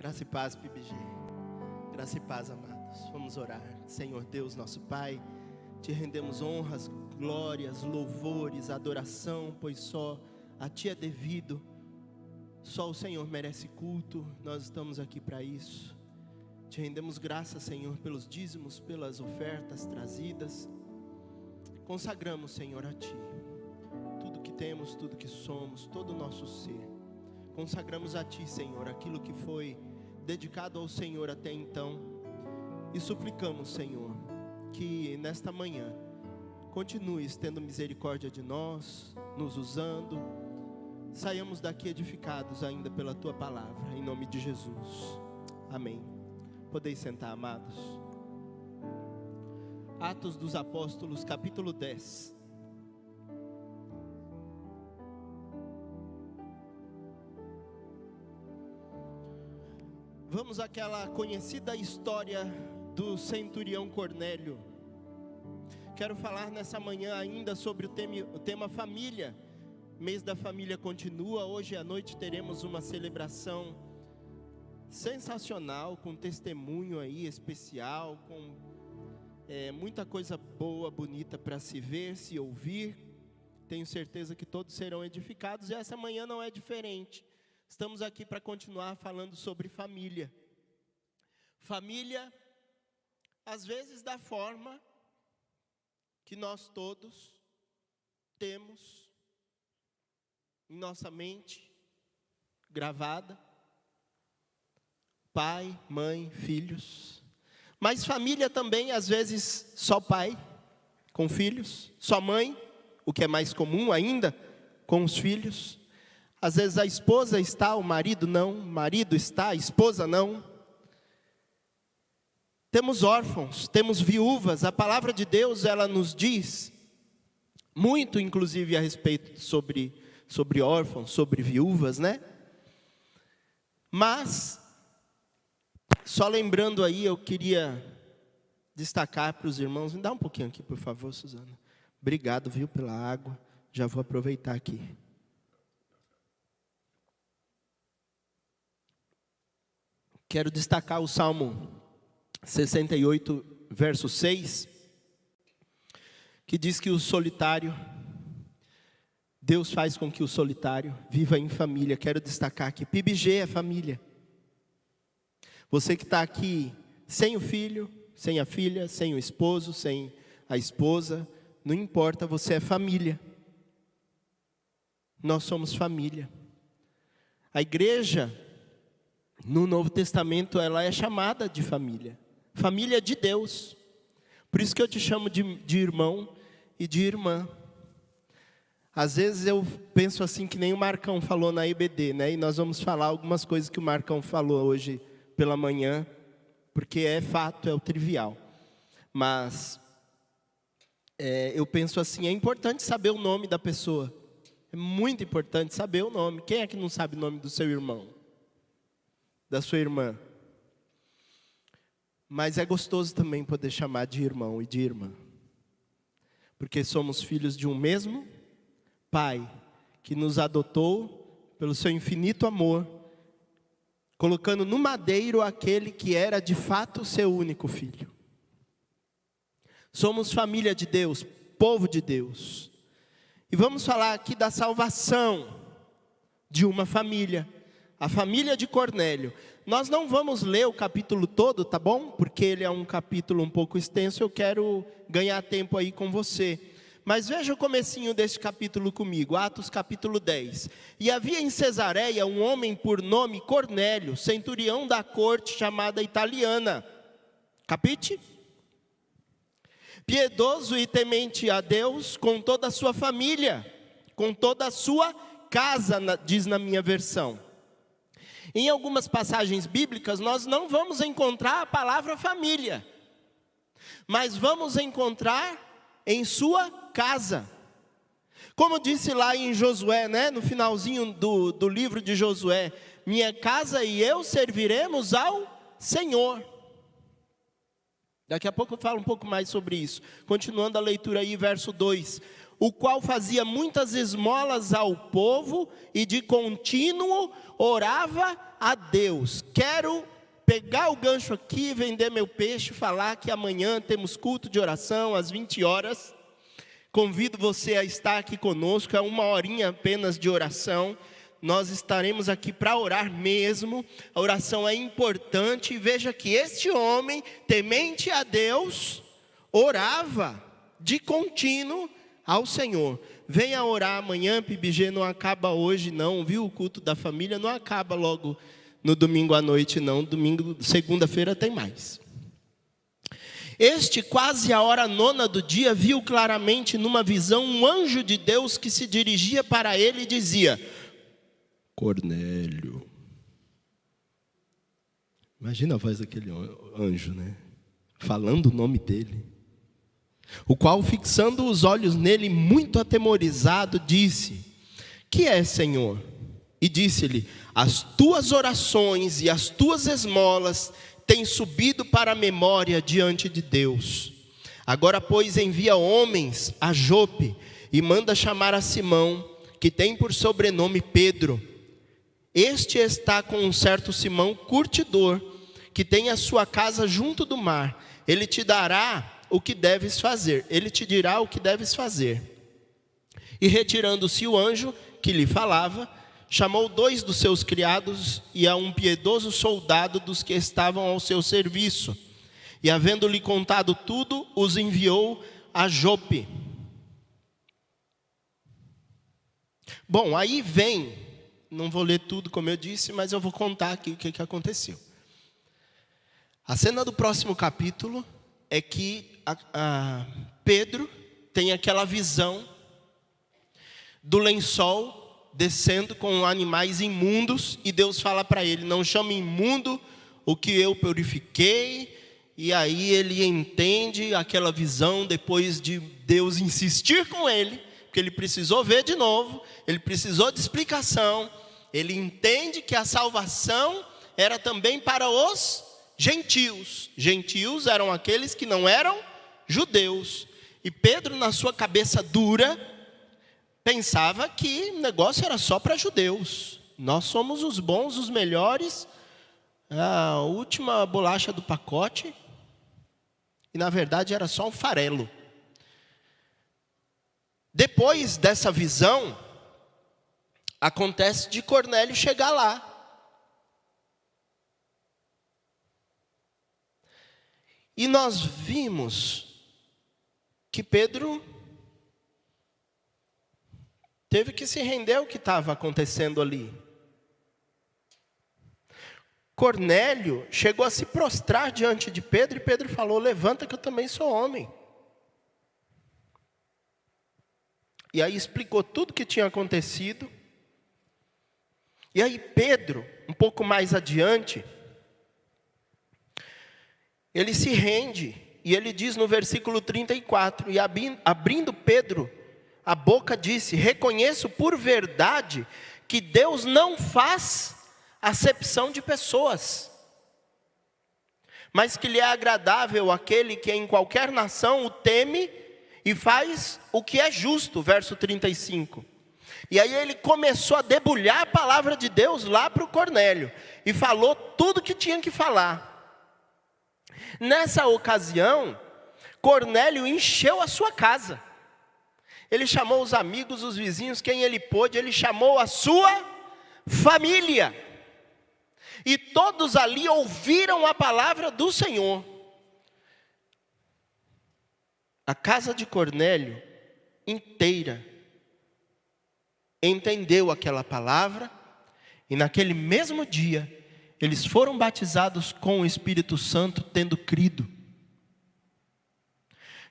Graça e paz, PBG. Graça e paz, amados. Vamos orar. Senhor Deus, nosso Pai, te rendemos honras, glórias, louvores, adoração, pois só a Ti é devido. Só o Senhor merece culto. Nós estamos aqui para isso. Te rendemos graças, Senhor, pelos dízimos, pelas ofertas trazidas. Consagramos, Senhor, a Ti tudo que temos, tudo que somos, todo o nosso ser. Consagramos a Ti, Senhor, aquilo que foi dedicado ao Senhor até então. E suplicamos, Senhor, que nesta manhã continues tendo misericórdia de nós, nos usando. Saiamos daqui edificados ainda pela Tua palavra, em nome de Jesus. Amém. Podeis sentar, amados. Atos dos Apóstolos, capítulo 10. Vamos àquela conhecida história do centurião Cornélio. Quero falar nessa manhã ainda sobre o tema família. Mês da família continua. Hoje à noite teremos uma celebração sensacional, com testemunho aí especial, com muita coisa boa, bonita para se ver, se ouvir. Tenho certeza que todos serão edificados e essa manhã não é diferente. Estamos aqui para continuar falando sobre família. Família, às vezes da forma que nós todos temos em nossa mente, gravada. Pai, mãe, filhos. Mas família também, às vezes, só pai com filhos. Só mãe, o que é mais comum ainda, com os filhos. Às vezes a esposa está, o marido não. O marido está, a esposa não. Temos órfãos, temos viúvas. A palavra de Deus, ela nos diz muito, inclusive, a respeito sobre órfãos, sobre viúvas, né? Mas, só lembrando aí, eu queria destacar para os irmãos. Me dá um pouquinho aqui, por favor, Suzana. Obrigado, viu, pela água. Já vou aproveitar aqui. Quero destacar o Salmo 68, verso 6, que diz que o solitário, Deus faz com que o solitário viva em família. Quero destacar aqui, PBG é família. Você que está aqui sem o filho, sem a filha, sem o esposo, sem a esposa, não importa, você é família. Nós somos família. A igreja, no Novo Testamento, ela é chamada de família. Família de Deus. Por isso que eu te chamo de irmão e de irmã. Às vezes eu penso assim que nem o Marcão falou na EBD, né? E nós vamos falar algumas coisas que o Marcão falou hoje pela manhã, porque é fato, é o trivial. Mas eu penso assim, é importante saber o nome da pessoa. É muito importante saber o nome. Quem é que não sabe o nome do seu irmão? Da sua irmã? Mas é gostoso também poder chamar de irmão e de irmã. Porque somos filhos de um mesmo Pai, que nos adotou pelo seu infinito amor, colocando no madeiro aquele que era de fato o seu único filho. Somos família de Deus, povo de Deus. E vamos falar aqui da salvação de uma família, a família de Cornélio. Nós não vamos ler o capítulo todo, tá bom? Porque ele é um capítulo um pouco extenso, eu quero ganhar tempo aí com você. Mas veja o comecinho deste capítulo comigo, Atos capítulo 10. E havia em Cesareia um homem por nome Cornélio, centurião da corte chamada italiana. Capite? Piedoso e temente a Deus com toda a sua família, com toda a sua casa, diz na minha versão. Em algumas passagens bíblicas nós não vamos encontrar a palavra família, mas vamos encontrar em sua casa. Como disse lá em Josué, né, no finalzinho do livro de Josué, minha casa e eu serviremos ao Senhor. Daqui a pouco eu falo um pouco mais sobre isso. Continuando a leitura aí, verso 2. o qual fazia muitas esmolas ao povo e de contínuo orava a Deus. Quero pegar o gancho aqui, vender meu peixe, falar que amanhã temos culto de oração às 20 horas. Convido você a estar aqui conosco, é 1 horinha apenas de oração. Nós estaremos aqui para orar mesmo, a oração é importante. E veja que este homem, temente a Deus, orava de contínuo ao Senhor. Venha orar amanhã, PIBG não acaba hoje não, viu? O culto da família não acaba logo no domingo à noite não, segunda-feira tem mais. Este, quase a hora 9 do dia, viu claramente numa visão um anjo de Deus que se dirigia para ele e dizia: Cornélio. Imagina a voz daquele anjo, né? Falando o nome dele. O qual, fixando os olhos nele, muito atemorizado, disse: Que é, Senhor? E disse-lhe: As tuas orações e as tuas esmolas têm subido para a memória diante de Deus. Agora, pois, envia homens a Jope e manda chamar a Simão, que tem por sobrenome Pedro. Este está com um certo Simão curtidor, que tem a sua casa junto do mar. Ele te dirá o que deves fazer. E retirando-se o anjo que lhe falava, chamou 2 dos seus criados e a um piedoso soldado dos que estavam ao seu serviço. E havendo-lhe contado tudo, os enviou a Jope. Bom, aí vem, não vou ler tudo como eu disse, mas eu vou contar aqui o que aconteceu. A cena do próximo capítulo é que Pedro tem aquela visão do lençol descendo com animais imundos, e Deus fala para ele: não chame imundo o que eu purifiquei. E aí ele entende aquela visão, depois de Deus insistir com ele, porque ele precisou ver de novo, ele precisou de explicação. Ele entende que a salvação era também para os gentios. Gentios eram aqueles que não eram judeus. E Pedro, na sua cabeça dura, pensava que o negócio era só para judeus. Nós somos os bons, os melhores, a última bolacha do pacote. E na verdade era só um farelo. Depois dessa visão, acontece de Cornélio chegar lá. E nós vimos que Pedro teve que se render ao que estava acontecendo ali. Cornélio chegou a se prostrar diante de Pedro, e Pedro falou: levanta que eu também sou homem. E aí explicou tudo o que tinha acontecido. E aí Pedro, um pouco mais adiante, ele se rende, e ele diz no versículo 34, e abrindo Pedro a boca disse: reconheço por verdade que Deus não faz acepção de pessoas, mas que lhe é agradável aquele que em qualquer nação o teme e faz o que é justo, verso 35. E aí ele começou a debulhar a palavra de Deus lá para o Cornélio, e falou tudo o que tinha que falar. Nessa ocasião, Cornélio encheu a sua casa. Ele chamou os amigos, os vizinhos, quem ele pôde, ele chamou a sua família. E todos ali ouviram a palavra do Senhor. A casa de Cornélio inteira entendeu aquela palavra, e naquele mesmo dia, eles foram batizados com o Espírito Santo, tendo crido.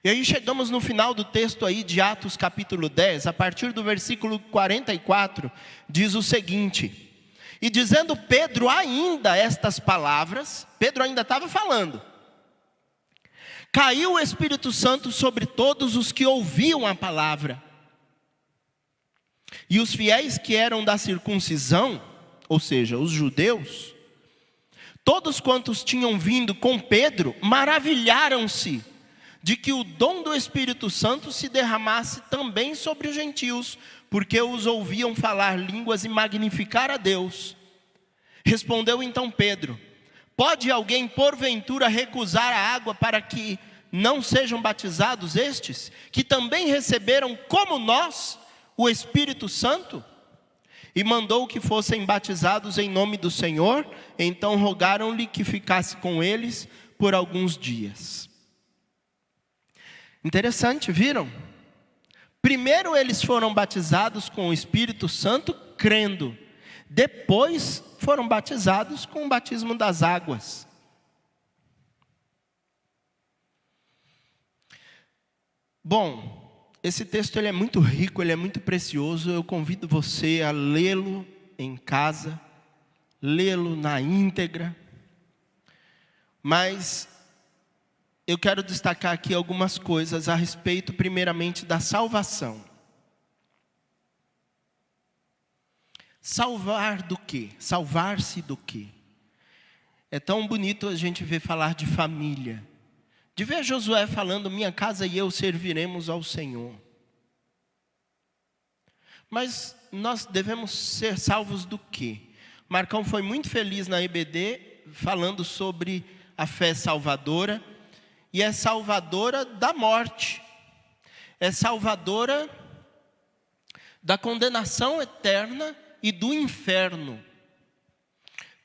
E aí chegamos no final do texto aí de Atos capítulo 10, a partir do versículo 44, diz o seguinte: e dizendo Pedro ainda estas palavras, Pedro ainda estava falando, caiu o Espírito Santo sobre todos os que ouviam a palavra. E os fiéis que eram da circuncisão, ou seja, os judeus, todos quantos tinham vindo com Pedro, maravilharam-se de que o dom do Espírito Santo se derramasse também sobre os gentios, porque os ouviam falar línguas e magnificar a Deus. Respondeu então Pedro: pode alguém porventura recusar a água para que não sejam batizados estes, que também receberam como nós o Espírito Santo? E mandou que fossem batizados em nome do Senhor. Então rogaram-lhe que ficasse com eles por alguns dias. Interessante, viram? Primeiro eles foram batizados com o Espírito Santo, crendo. Depois foram batizados com o batismo das águas. Bom, esse texto ele é muito rico, ele é muito precioso. Eu convido você a lê-lo em casa, lê-lo na íntegra. Mas eu quero destacar aqui algumas coisas a respeito, primeiramente, da salvação. Salvar do quê? Salvar-se do quê? É tão bonito a gente ver falar de família. De ver Josué falando: minha casa e eu serviremos ao Senhor. Mas nós devemos ser salvos do quê? Marcão foi muito feliz na EBD, falando sobre a fé salvadora. E é salvadora da morte. É salvadora da condenação eterna e do inferno.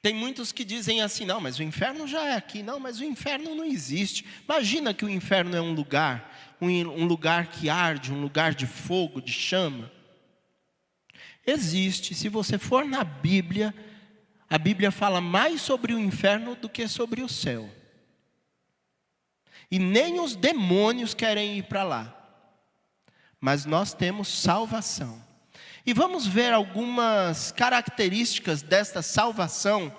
Tem muitos que dizem assim: não, mas o inferno já é aqui. Não, mas o inferno não existe. Imagina que o inferno é um lugar que arde, um lugar de fogo, de chama. Existe. Se você for na Bíblia, a Bíblia fala mais sobre o inferno do que sobre o céu. E nem os demônios querem ir para lá. Mas nós temos salvação. E vamos ver algumas características desta salvação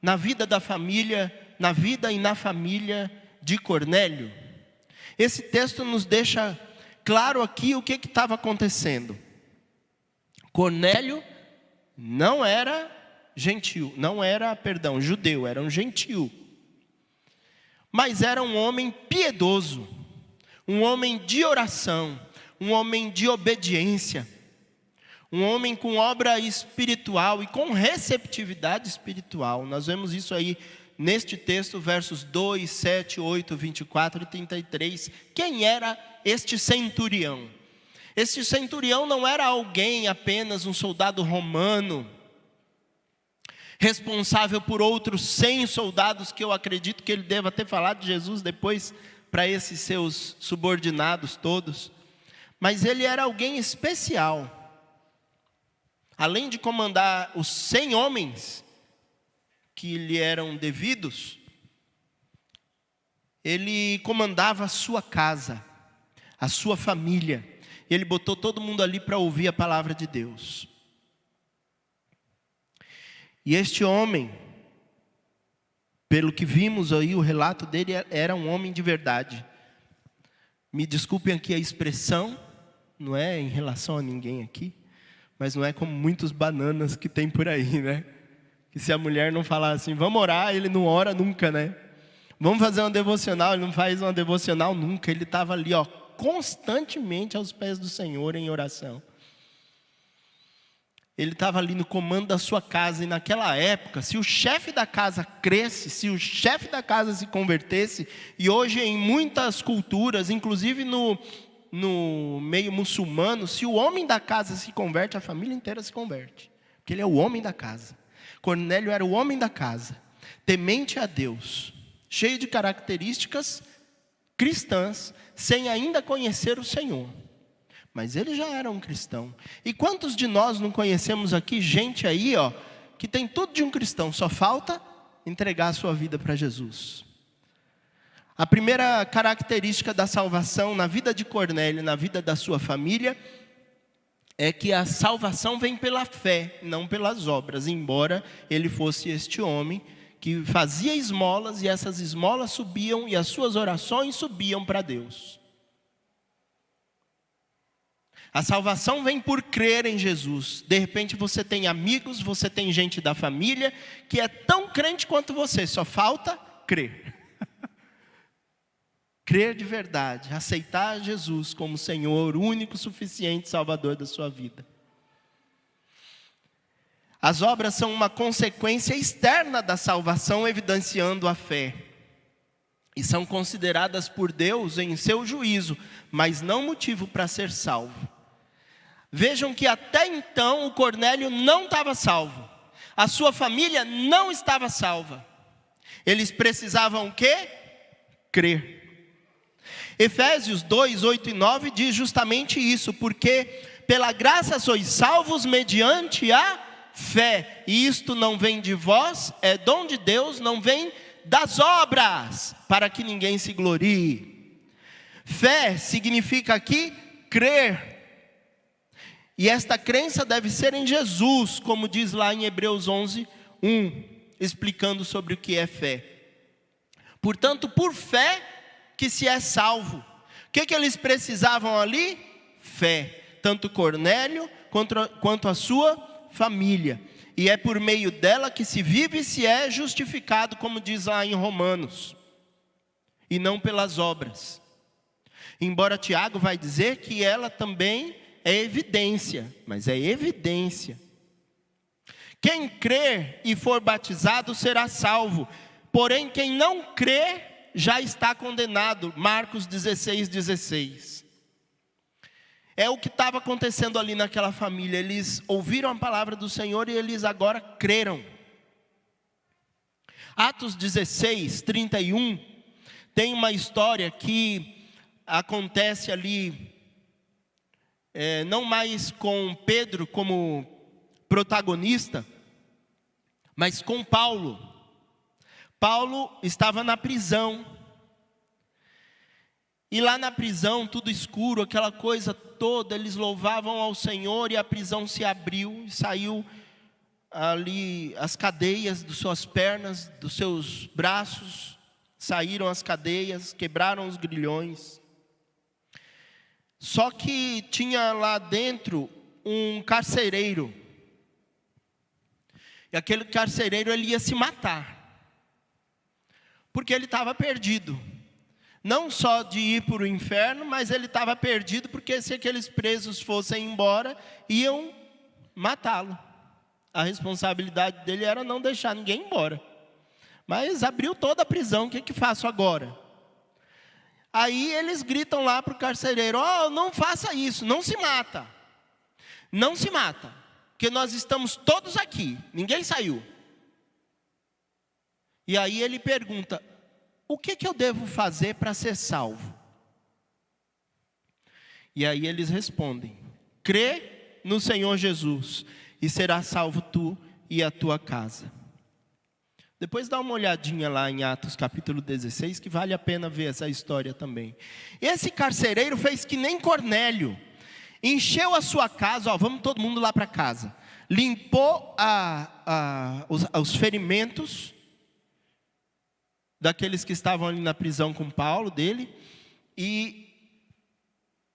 na vida da família, na vida e na família de Cornélio. Esse texto nos deixa claro aqui o que estava acontecendo. Cornélio não era judeu, era um gentil. Mas era um homem piedoso, um homem de oração, um homem de obediência, um homem com obra espiritual e com receptividade espiritual. Nós vemos isso aí neste texto, versos 2, 7, 8, 24 e 33. Quem era este centurião? Este centurião não era alguém, apenas um soldado romano, responsável por outros 100 soldados, que eu acredito que ele deva ter falado de Jesus depois para esses seus subordinados todos. Mas ele era alguém especial. Além de comandar os 100 homens que lhe eram devidos, ele comandava a sua casa, a sua família. Ele botou todo mundo ali para ouvir a palavra de Deus. E este homem, pelo que vimos aí, o relato dele era um homem de verdade. Me desculpem aqui a expressão, não é em relação a ninguém aqui, mas não é como muitos bananas que tem por aí, né? Que se a mulher não falar assim, vamos orar, ele não ora nunca, né? Vamos fazer uma devocional, ele não faz uma devocional nunca. Ele estava ali, constantemente aos pés do Senhor em oração. Ele estava ali no comando da sua casa. E naquela época, se o chefe da casa cresce, se o chefe da casa se convertesse, e hoje em muitas culturas, inclusive no meio muçulmano, se o homem da casa se converte, a família inteira se converte. Porque ele é o homem da casa. Cornélio era o homem da casa, temente a Deus, cheio de características cristãs, sem ainda conhecer o Senhor. Mas ele já era um cristão. E quantos de nós não conhecemos aqui gente aí, que tem tudo de um cristão, só falta entregar a sua vida para Jesus. A primeira característica da salvação na vida de Cornélio, na vida da sua família, é que a salvação vem pela fé, não pelas obras. Embora ele fosse este homem que fazia esmolas, e essas esmolas subiam, e as suas orações subiam para Deus. A salvação vem por crer em Jesus. De repente você tem amigos, você tem gente da família que é tão crente quanto você, só falta crer. crer de verdade, aceitar Jesus como Senhor, único, suficiente Salvador da sua vida. As obras são uma consequência externa da salvação, evidenciando a fé. E são consideradas por Deus em seu juízo, mas não motivo para ser salvo. Vejam que até então o Cornélio não estava salvo. A sua família não estava salva. Eles precisavam o quê? Crer. Efésios 2, 8 e 9 diz justamente isso. Porque pela graça sois salvos mediante a fé. E isto não vem de vós, é dom de Deus, não vem das obras, para que ninguém se glorie. Fé significa aqui crer. E esta crença deve ser em Jesus, como diz lá em Hebreus 11, 1, explicando sobre o que é fé. Portanto, por fé que se é salvo. O que eles precisavam ali? Fé. Tanto Cornélio quanto a sua família. E é por meio dela que se vive e se é justificado, como diz lá em Romanos. E não pelas obras. Embora Tiago vai dizer que ela também é evidência, mas é evidência. Quem crer e for batizado será salvo, porém quem não crer já está condenado. Marcos 16, 16. É o que estava acontecendo ali naquela família. Eles ouviram a palavra do Senhor e eles agora creram. Atos 16, 31, tem uma história que acontece ali, não mais com Pedro como protagonista, mas com Paulo. Paulo estava na prisão. E lá na prisão, tudo escuro, aquela coisa toda, eles louvavam ao Senhor e a prisão se abriu e saiu ali as cadeias das suas pernas, dos seus braços, saíram as cadeias, quebraram os grilhões. Só que tinha lá dentro um carcereiro. E aquele carcereiro ele ia se matar. Porque ele estava perdido. Não só de ir para o inferno, mas ele estava perdido porque se aqueles presos fossem embora, iam matá-lo. A responsabilidade dele era não deixar ninguém embora. Mas abriu toda a prisão, o que faço agora? Aí eles gritam lá para o carcereiro: não faça isso, não se mata. Não se mata, porque nós estamos todos aqui, ninguém saiu. E aí ele pergunta: o que eu devo fazer para ser salvo? E aí eles respondem: crê no Senhor Jesus, e será salvo tu e a tua casa. Depois dá uma olhadinha lá em Atos capítulo 16, que vale a pena ver essa história também. Esse carcereiro fez que nem Cornélio. Encheu a sua casa, vamos todo mundo lá para casa. Limpou os ferimentos daqueles que estavam ali na prisão com Paulo, dele. E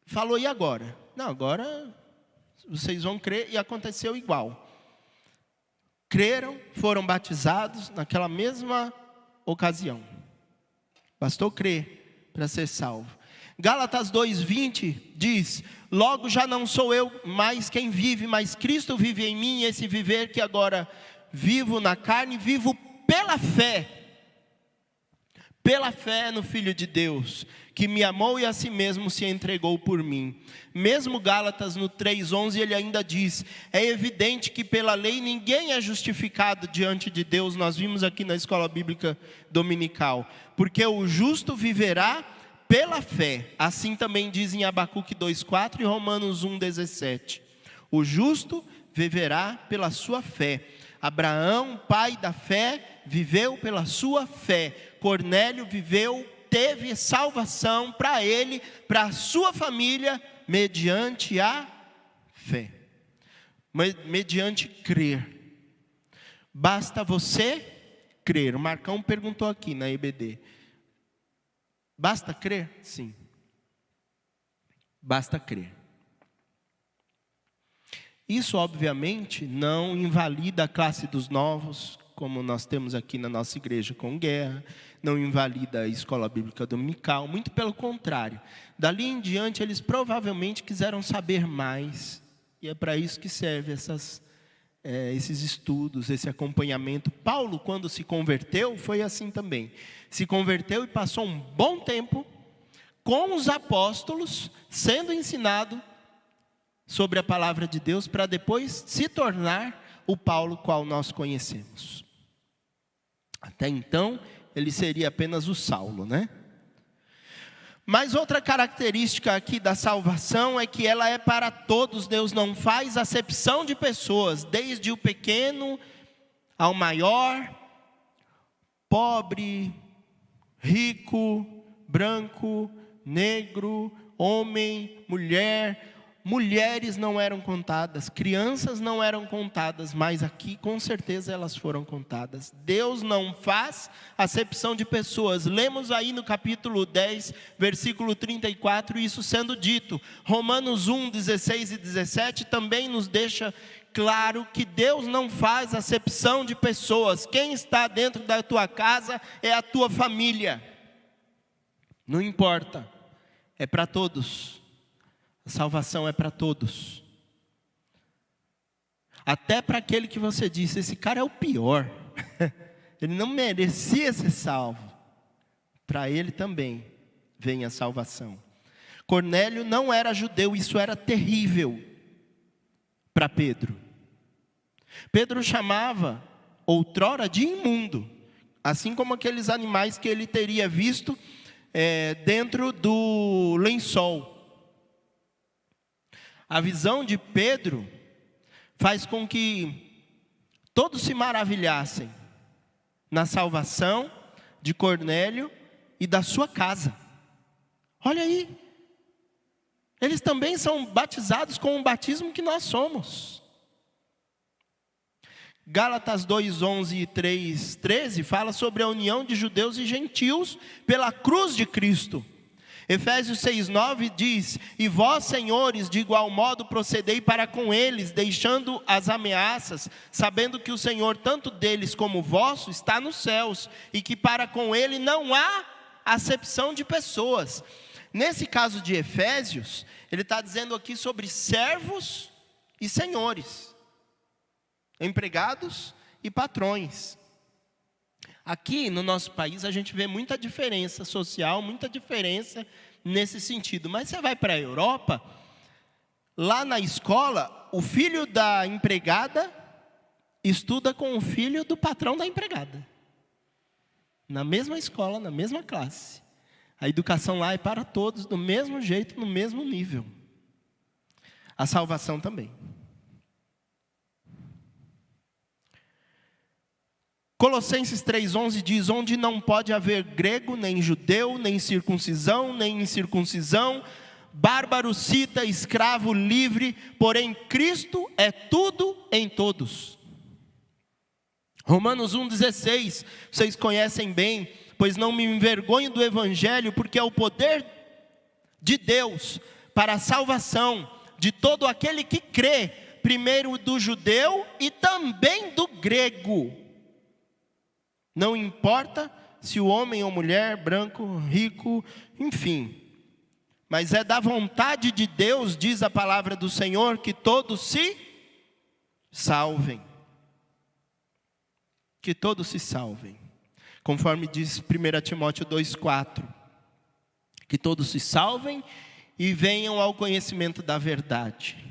falou: e agora? Não, agora vocês vão crer. E aconteceu igual. Creram, foram batizados naquela mesma ocasião. Bastou crer para ser salvo. Gálatas 2:20 diz: logo já não sou eu mais quem vive, mas Cristo vive em mim. E esse viver que agora vivo na carne, vivo pela fé no Filho de Deus, que me amou e a si mesmo se entregou por mim. Mesmo Gálatas no 3:11 ele ainda diz: é evidente que pela lei ninguém é justificado diante de Deus. Nós vimos aqui na escola bíblica dominical. Porque o justo viverá pela fé. Assim também diz em Abacuque 2:4 e Romanos 1:17. O justo viverá pela sua fé. Abraão, pai da fé, viveu pela sua fé. Cornélio teve salvação para ele, para a sua família, mediante a fé. Mediante crer. Basta você crer. O Marcão perguntou aqui na EBD. Basta crer? Sim. Basta crer. Isso, obviamente, não invalida a classe dos novos, como nós temos aqui na nossa igreja com Guerra, não invalida a escola bíblica dominical, muito pelo contrário. Dali em diante eles provavelmente quiseram saber mais, e é para isso que serve esses estudos, esse acompanhamento. Paulo, quando se converteu, foi assim também. Se converteu e passou um bom tempo com os apóstolos, sendo ensinado sobre a palavra de Deus, para depois se tornar o Paulo qual nós conhecemos. Até então, ele seria apenas o Saulo, né? Mas outra característica aqui da salvação é que ela é para todos. Deus não faz acepção de pessoas, desde o pequeno ao maior, pobre, rico, branco, negro, homem, mulher. Mulheres não eram contadas, crianças não eram contadas, mas aqui com certeza elas foram contadas. Deus não faz acepção de pessoas. Lemos aí no capítulo 10, versículo 34, isso sendo dito. Romanos 1, 16 e 17 também nos deixa claro que Deus não faz acepção de pessoas. Quem está dentro da tua casa é a tua família. Não importa, é para todos. A salvação é para todos. Até para aquele que você disse, esse cara é o pior. Ele não merecia ser salvo. Para ele também vem a salvação. Cornélio não era judeu, isso era terrível para Pedro. Pedro chamava outrora de imundo, assim como aqueles animais que ele teria visto dentro do lençol. A visão de Pedro faz com que todos se maravilhassem na salvação de Cornélio e da sua casa. Olha aí, eles também são batizados com o batismo que nós somos. Gálatas 2, 11 e 3, 13 fala sobre a união de judeus e gentios pela cruz de Cristo. Efésios 6,9 diz: e vós, senhores, de igual modo procedei para com eles, deixando as ameaças, sabendo que o Senhor, tanto deles como vosso, está nos céus, e que para com ele não há acepção de pessoas. Nesse caso de Efésios, ele está dizendo aqui sobre servos e senhores, empregados e patrões. Aqui no nosso país a gente vê muita diferença social, muita diferença nesse sentido. Mas você vai para a Europa, lá na escola, o filho da empregada estuda com o filho do patrão da empregada. Na mesma escola, na mesma classe. A educação lá é para todos, do mesmo jeito, no mesmo nível. A salvação também. Colossenses 3,11 diz: onde não pode haver grego, nem judeu, nem circuncisão, nem incircuncisão, bárbaro, cita, escravo, livre, porém Cristo é tudo em todos. Romanos 1,16, vocês conhecem bem, pois não me envergonho do evangelho, porque é o poder de Deus para a salvação de todo aquele que crê, primeiro do judeu e também do grego. Não importa se o homem ou mulher, branco, rico, enfim. Mas é da vontade de Deus, diz a palavra do Senhor, que todos se salvem. Que todos se salvem. Conforme diz 1 Timóteo 2,4. Que todos se salvem e venham ao conhecimento da verdade.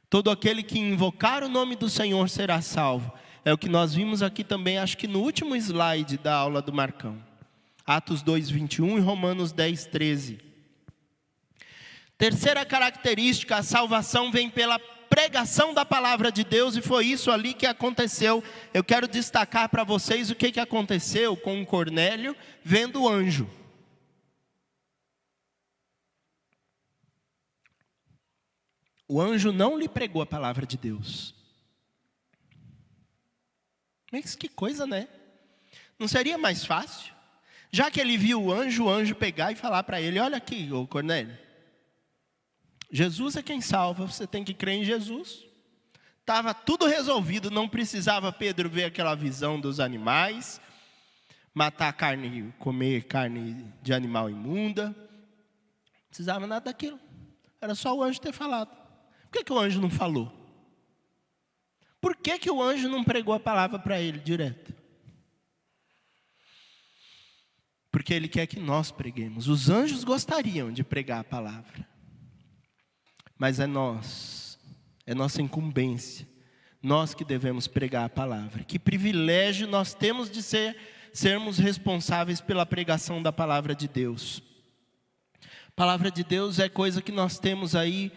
Todo aquele que invocar o nome do Senhor será salvo. É o que nós vimos aqui também, acho que no último slide da aula do Marcão. Atos 2:21 e Romanos 10:13. Terceira característica, a salvação vem pela pregação da palavra de Deus, e foi isso ali que aconteceu. Eu quero destacar para vocês o que aconteceu com Cornélio vendo o anjo. O anjo não lhe pregou a palavra de Deus. Mas que coisa, né? Não seria mais fácil? Já que ele viu o anjo pegar e falar para ele: olha aqui, ô Cornélio, Jesus é quem salva, você tem que crer em Jesus. estava tudo resolvido, não precisava Pedro ver aquela visão dos animais, matar carne, comer carne de animal imunda, não precisava nada daquilo, era só o anjo ter falado. Por que o anjo não falou? Por que o anjo não pregou a palavra para ele direto? Porque ele quer que nós preguemos. Os anjos gostariam de pregar a palavra, mas é nossa incumbência, nós que devemos pregar a palavra. Que privilégio nós temos de sermos responsáveis pela pregação da palavra de Deus. A palavra de Deus é coisa que nós temos aí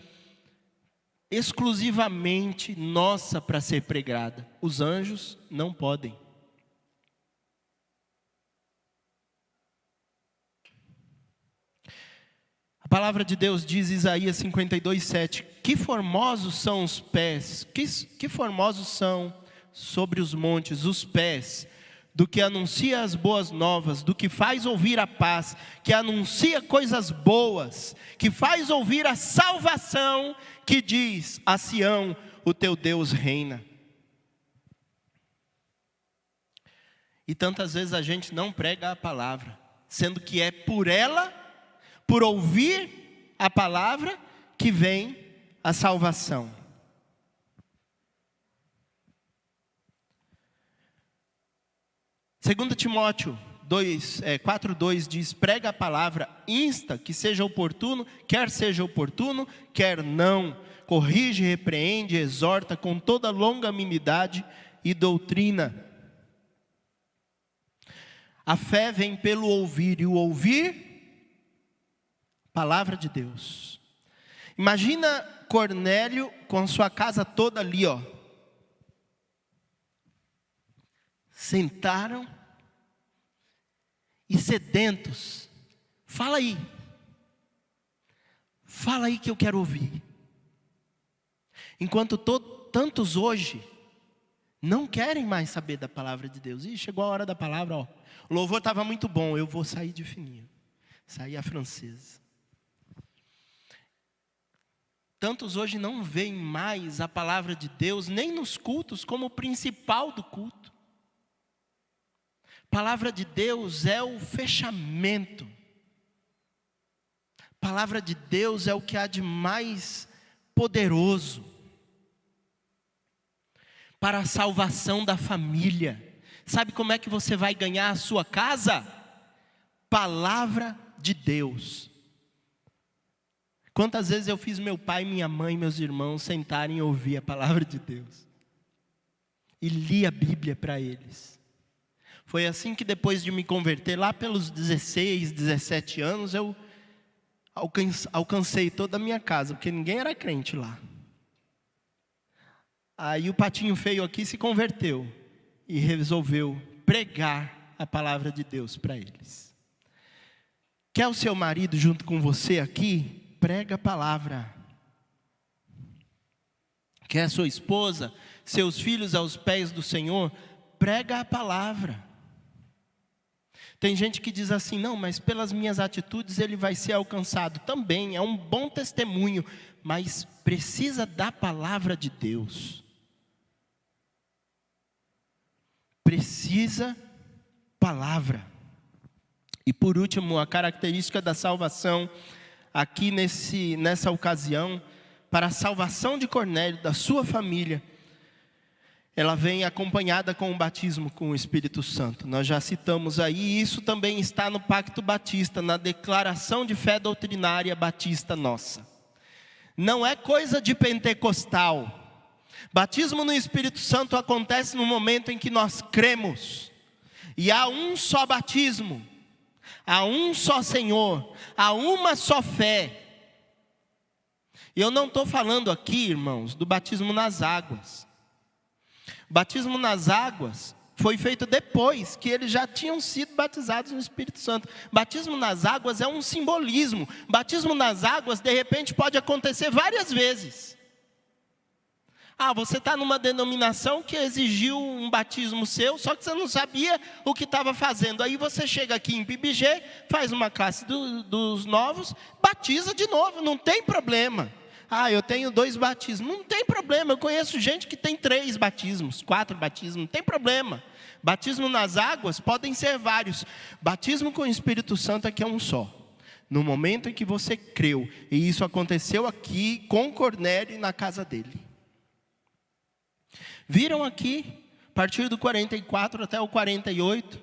exclusivamente nossa para ser pregada. Os anjos não podem. A palavra de Deus diz, Isaías 52:7, que formosos são os pés, que formosos são sobre os montes os pés do que anuncia as boas novas, do que faz ouvir a paz, que anuncia coisas boas, que faz ouvir a salvação, que diz a Sião, o teu Deus reina. E tantas vezes a gente não prega a palavra, sendo que é por ela, por ouvir a palavra, que vem a salvação. Segundo Timóteo 4:2 diz, prega a palavra, insta que seja oportuno, quer não, corrige, repreende, exorta com toda longanimidade e doutrina. A fé vem pelo ouvir, e o ouvir, palavra de Deus. Imagina Cornélio com sua casa toda ali, sentaram e sedentos. Fala aí que eu quero ouvir. Enquanto tantos hoje não querem mais saber da palavra de Deus. E chegou a hora da palavra, o louvor estava muito bom, eu vou sair de fininho, sair a francesa. Tantos hoje não veem mais a palavra de Deus, nem nos cultos, como o principal do culto. A palavra de Deus é o fechamento. A palavra de Deus é o que há de mais poderoso para a salvação da família. Sabe como é que você vai ganhar a sua casa? Palavra de Deus. Quantas vezes eu fiz meu pai, minha mãe, meus irmãos sentarem e ouvir a palavra de Deus. E li a Bíblia para eles. Foi assim que depois de me converter, lá pelos 16, 17 anos, eu alcancei toda a minha casa, porque ninguém era crente lá. Aí o patinho feio aqui se converteu e resolveu pregar a palavra de Deus para eles. Quer o seu marido junto com você aqui? Prega a palavra. Quer a sua esposa, seus filhos aos pés do Senhor? Prega a palavra. Tem gente que diz assim, não, mas pelas minhas atitudes ele vai ser alcançado. Também é um bom testemunho, mas precisa da palavra de Deus. Precisa palavra. E por último, a característica da salvação, aqui nessa ocasião, para a salvação de Cornélio, da sua família, ela vem acompanhada com o batismo com o Espírito Santo. Nós já citamos aí, e isso também está no Pacto Batista, na declaração de fé doutrinária batista nossa. Não é coisa de pentecostal. Batismo no Espírito Santo acontece no momento em que nós cremos. E há um só batismo, há um só Senhor, há uma só fé. E eu não estou falando aqui, irmãos, do batismo nas águas. O batismo nas águas foi feito depois que eles já tinham sido batizados no Espírito Santo. Batismo nas águas é um simbolismo. Batismo nas águas, de repente, pode acontecer várias vezes. Você está numa denominação que exigiu um batismo seu, só que você não sabia o que estava fazendo. Aí você chega aqui em PIBG, faz uma classe dos novos, batiza de novo, não tem problema. eu tenho 2 batismos. Não tem problema, eu conheço gente que tem 3 batismos, 4 batismos, não tem problema. Batismo nas águas podem ser vários. Batismo com o Espírito Santo aqui é um só. No momento em que você creu, e isso aconteceu aqui com Cornélio na casa dele. Viram aqui, a partir do 44 até o 48,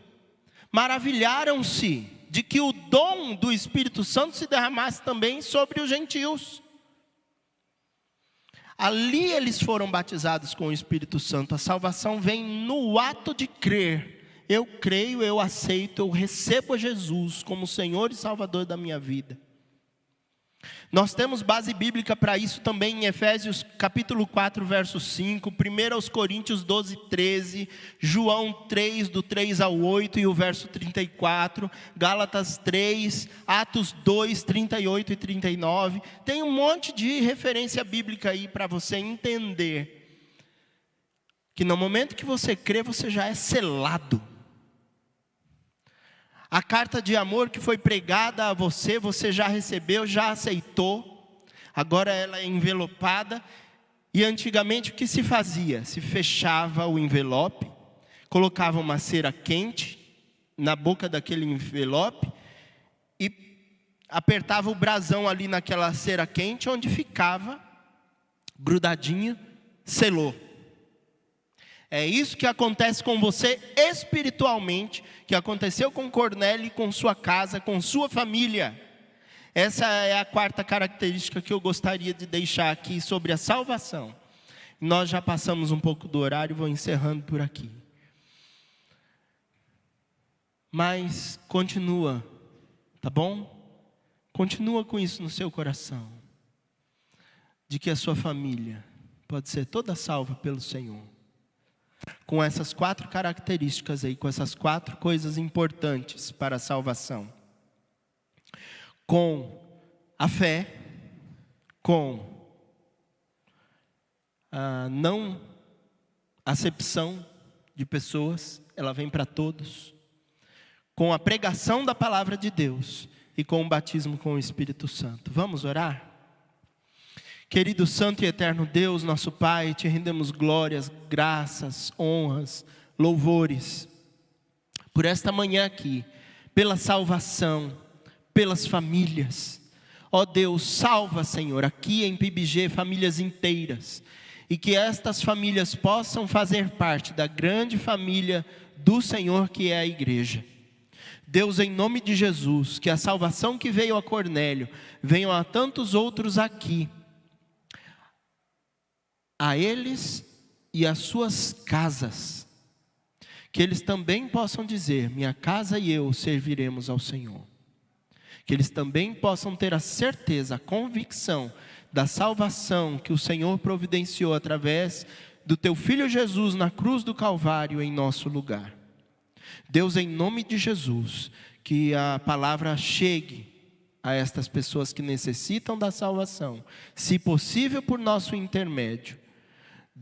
maravilharam-se de que o dom do Espírito Santo se derramasse também sobre os gentios. Ali eles foram batizados com o Espírito Santo. A salvação vem no ato de crer. Eu creio, eu aceito, eu recebo a Jesus como Senhor e Salvador da minha vida. Nós temos base bíblica para isso também em Efésios capítulo 4, verso 5, 1 Coríntios 12, 13, João 3, do 3 ao 8 e o verso 34, Gálatas 3, Atos 2, 38 e 39. Tem um monte de referência bíblica aí para você entender que no momento que você crê, você já é selado. A carta de amor que foi pregada a você, você já recebeu, já aceitou. Agora ela é envelopada. E antigamente o que se fazia? Se fechava o envelope, colocava uma cera quente na boca daquele envelope e apertava o brasão ali naquela cera quente, onde ficava grudadinho, selou. É isso que acontece com você espiritualmente, que aconteceu com Cornélio e com sua casa, com sua família. Essa é a 4ª característica que eu gostaria de deixar aqui sobre a salvação. Nós já passamos um pouco do horário, vou encerrando por aqui. Mas continua, tá bom? Continua com isso no seu coração. De que a sua família pode ser toda salva pelo Senhor. Com essas 4 características aí, com essas 4 coisas importantes para a salvação. Com a fé, com a não acepção de pessoas, ela vem para todos. Com a pregação da palavra de Deus e com o batismo com o Espírito Santo. Vamos orar? Querido Santo e Eterno Deus, nosso Pai, te rendemos glórias, graças, honras, louvores, por esta manhã aqui, pela salvação, pelas famílias. Ó Deus, salva, Senhor, aqui em PIBG, famílias inteiras, e que estas famílias possam fazer parte da grande família do Senhor que é a igreja. Deus, em nome de Jesus, que a salvação que veio a Cornélio, venha a tantos outros aqui, a eles e às suas casas, que eles também possam dizer, minha casa e eu serviremos ao Senhor. Que eles também possam ter a certeza, a convicção da salvação que o Senhor providenciou através do teu Filho Jesus na cruz do Calvário em nosso lugar. Deus, em nome de Jesus, que a palavra chegue a estas pessoas que necessitam da salvação, se possível por nosso intermédio.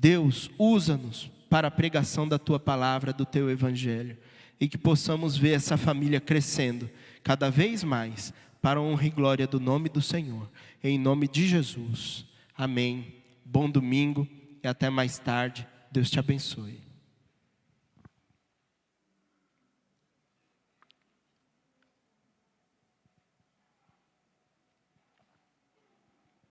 Deus, usa-nos para a pregação da Tua palavra, do Teu Evangelho, e que possamos ver essa família crescendo cada vez mais, para a honra e glória do nome do Senhor, em nome de Jesus. Amém. Bom domingo e até mais tarde. Deus te abençoe.